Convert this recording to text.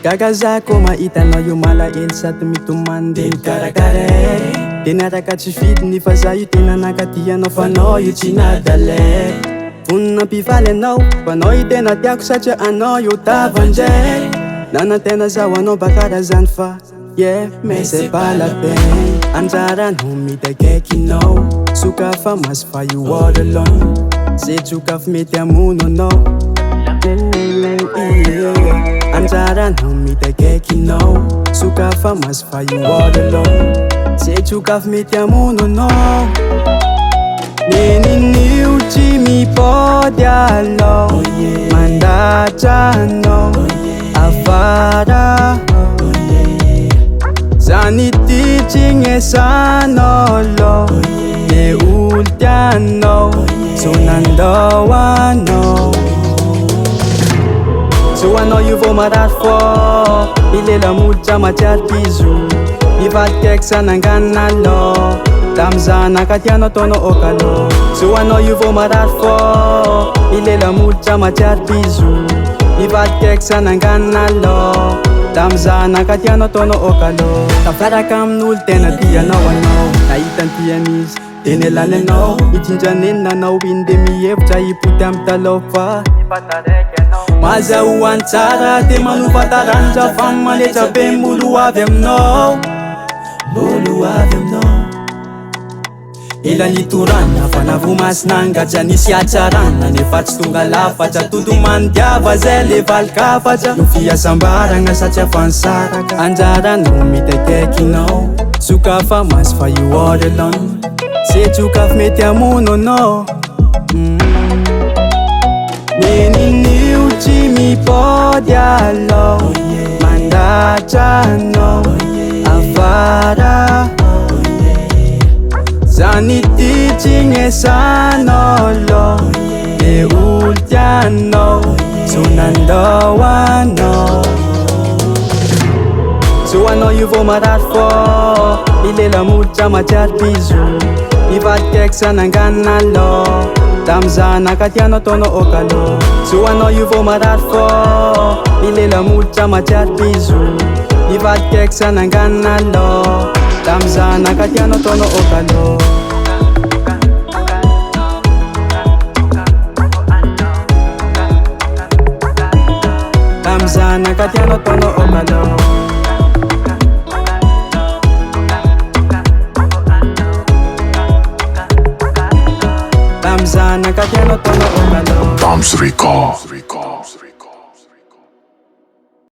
Gaga zako mahitanao io malahelo sady mitomany de mikarakare tena raka tsy fidiny fa za io tena nakatianao fa anao io tsy nadale vonina mpivaly anao fa anao io tena tiako satria anao io tavandray nanantena zaho anao mba karazany fa yeah mais c'est pas la peine anjaranao mitakaikinao sokafa masy fa io all alone zay tsokafy mety amono anao anjaranao mitakaikinao sokafa masy fa io all alone zay tsokafy mety amono anao neninio tsy mipody alao mandatra anao afara zany ty tsy gnesanao lo le olo tianao so nandao anao so anao io vo marary fô ilela molitra matsiary pizo mivadikaiky sananganina lo tamza nakatianao taonao okalo so anao io vo marary fô ilela molitra matsiary pizo mivadikaiky sananganina lo tamza nakatianao taonao okalo tafiaraka amin'olo tena tianao anao nahitany tian'izy teny alany anao itindranenina anao iny de mihevitra hipoty amy talao fa mazahoany tsara de manofataranja fa maletra be molo avy aminao ila nitorana fa navomasina angaja nisy atsarana nefa tsy tonga lafatra todo mandiava zay le valikafatra no fiasambaragna satria fansaraka anjaranao mitakaikinao sokafa masy fa io all alone zay tsokafy mety amono anao neninio tsy mipody alao mandatra anao afara zany ty tsy gnesanao lo le olo tianao so nandao anao so anao io vo marary fô ilela molitra matsiary pizo mivadikaiky sananganina lo tamza nakatianao taonao okalo so anao io vo marary fô ilela molitra matsiary pizo mivadikaiky sananganina lo tamza nakatianao taonao okalo tamza nakatianao taonao okalo tamza nakatianao taonao okalo srecord.